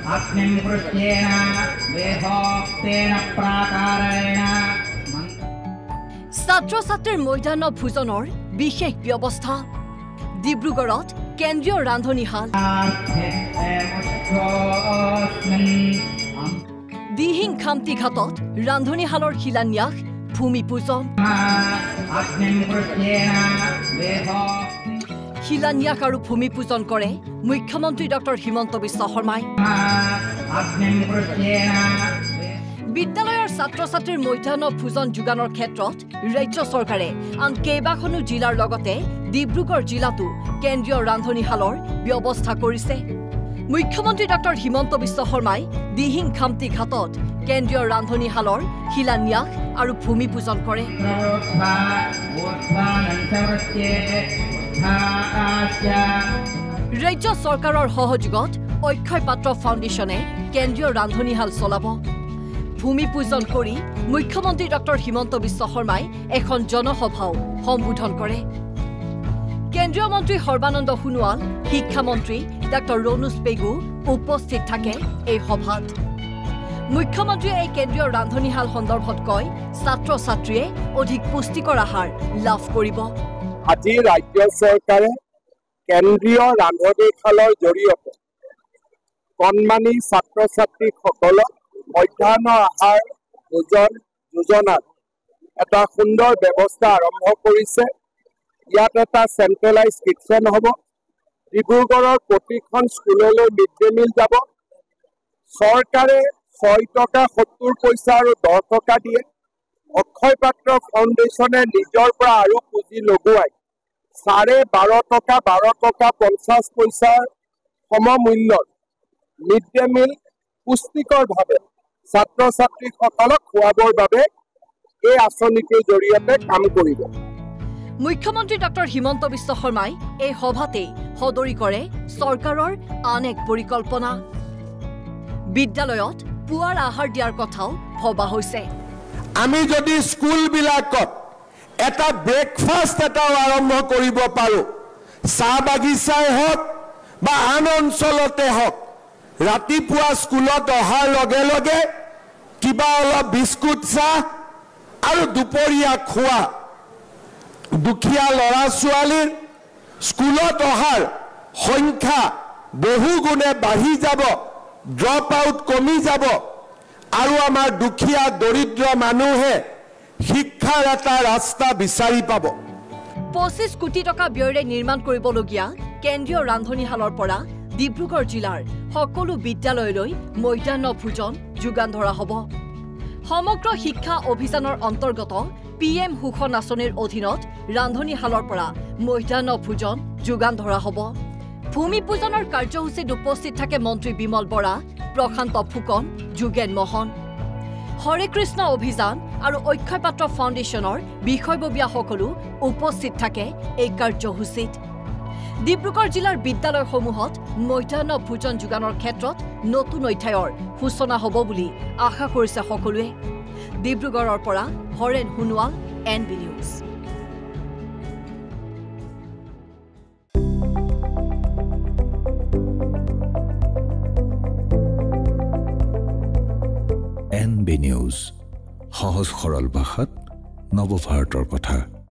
अस्मिन् पृष्ठेन वेदोक्तेन प्राकारेण ছাত্ৰ-ছাত্ৰীৰ মৈদান ভোজনৰ বিশেষ ব্যৱস্থা ডিব্ৰুগড়ত কেন্দ্ৰীয় ৰান্ধনীশাল দিহিং খামতি ঘাটত ৰান্ধনীশালৰ শিলান্যাস ভূমি পূজন শিলান্যাস আৰু ভূমি পূজন কৰে মুখ্যমন্ত্ৰী ডক্টৰ হিমন্ত বিশ্ব শৰ্মাই বিদ্যালয়ৰ ছাত্ৰ-ছাত্ৰীৰ মৈদান ভোজন যোগানৰ ক্ষেত্ৰত ৰাজ্য চৰকাৰে আন কেইবাখনো জিলাৰ লগতে ডিব্ৰুগড় জিলাতো কেন্দ্ৰীয় ৰান্ধনীশালৰ ব্যৱস্থা কৰিছে মুখ্যমন্ত্ৰী ডক্টৰ হিমন্ত বিশ্ব শৰ্মাই দিহিং খামতি ঘাটত কেন্দ্ৰীয় ৰান্ধনীশালৰ শিলান্যাস আৰু ভূমি পূজন কৰে ৰাজ্য চৰকাৰৰ সহযোগত অক্ষয় পাত্ৰ ফাউণ্ডেশ্যনে কেন্দ্ৰীয় ৰান্ধনীশাল চলাব ভূমি পূজন কৰি মুখ্যমন্ত্ৰী ডক্টৰ হিমন্ত বিশ্ব শৰ্মাই এখন জনসভাও সম্বোধন কৰে কেন্দ্ৰীয় মন্ত্ৰী সৰ্বানন্দ সোণোৱাল শিক্ষামন্ত্ৰী ডক্টৰ ৰণোজ পেগু উপস্থিত থাকে এই সভাত মুখ্যমন্ত্ৰীয়ে এই কেন্দ্ৰীয় ৰান্ধনীশাল সন্দৰ্ভত কয় ছাত্ৰ-ছাত্ৰীয়ে অধিক পুষ্টিকৰ আহাৰ লাভ কৰিব আজি ৰাজ্য চৰকাৰে কেন্দ্ৰীয় ৰান্ধনীশালৰ জৰিয়তে কণমানি ছাত্ৰ-ছাত্ৰীসকলক মধ্যাহ্ন আহাৰ ভোজন যোজনাত এটা সুন্দৰ ব্যৱস্থা আৰম্ভ কৰিছে ইয়াত এটা চেণ্ট্ৰেলাইজ কিটচেন হ'ব ডিব্ৰুগড়ৰ প্ৰতিখন স্কুললৈ মিড ডে মিল যাব চৰকাৰে 6 টকা 70 পইচা আৰু 10 টকা দিয়ে অক্ষয় পাত্ৰ ফাউণ্ডেশ্যনে নিজৰ পৰা আৰু পুঁজি লগোৱাই 12.5 টকা 50 পইচাৰ সমমূল্যৰ মিড ডে মিল পুষ্টিকৰভাৱে ছাত্ৰ-ছাত্ৰীসকলক খুৱাবৰ বাবে এই আঁচনিটোৰ জৰিয়তে কাম কৰিব মুখ্যমন্ত্ৰী ডক্টৰ হিমন্ত বিশ্ব শৰ্মাই এই সভাতেই সদৰি কৰে চৰকাৰৰ আন এক পৰিকল্পনা বিদ্যালয়ত পুৱাৰ আহাৰ দিয়াৰ কথাও ভবা হৈছে আমি যদি স্কুলবিলাকত এটা ব্ৰেকফাষ্ট এটাও আৰম্ভ কৰিব পাৰোঁ চাহ বাগিচাই হওক বা আন অঞ্চলতে হওক ৰাতিপুৱা স্কুলত অহাৰ লগে লগে কিবা অলপ বিস্কুট চাহ আৰু দুপৰীয়া খোৱা দুখীয়া ল'ৰা ছোৱালীৰ স্কুলত অহাৰ সংখ্যা বহু গুণে বাঢ়ি যাব ড্ৰপ আউট কমি যাব আৰু আমাৰ দুখীয়া দৰিদ্ৰ মানুহে শিক্ষাৰ এটা ৰাস্তা বিচাৰি পাব 25 কোটি টকা ব্যয়েৰে নিৰ্মাণ কৰিবলগীয়া কেন্দ্ৰীয় ৰান্ধনীশালৰ পৰা ডিব্ৰুগড় জিলাৰ সকলো বিদ্যালয়লৈ মধ্যাহ্ন ভোজন যোগান ধৰা হ'ব সমগ্ৰ শিক্ষা অভিযানৰ অন্তৰ্গত PM সুখন আঁচনিৰ অধীনত ৰান্ধনীশালৰ পৰা মধ্যাহ্ন ভোজন যোগান ধৰা হ'ব ভূমি পূজনৰ কাৰ্যসূচীত উপস্থিত থাকে মন্ত্ৰী বিমল বৰা প্ৰশান্ত ফুকন যোগেন মোহন হৰে কৃষ্ণ অভিযান আৰু অক্ষয় পাত্ৰ ফাউণ্ডেশ্যনৰ বিষয়ববীয়াসকলো উপস্থিত থাকে এই কাৰ্যসূচীত ডিব্ৰুগড় জিলাৰ বিদ্যালয়সমূহত মধ্যাহ্ন ভোজন যোগানৰ ক্ষেত্ৰত নতুন অধ্যায়ৰ সূচনা হ'ব বুলি আশা কৰিছে সকলোৱে ডিব্ৰুগড়ৰ পৰা Haren Sonowal NB news NB news সহজ সৰল ভাষাত নৱভাৰতৰ কথা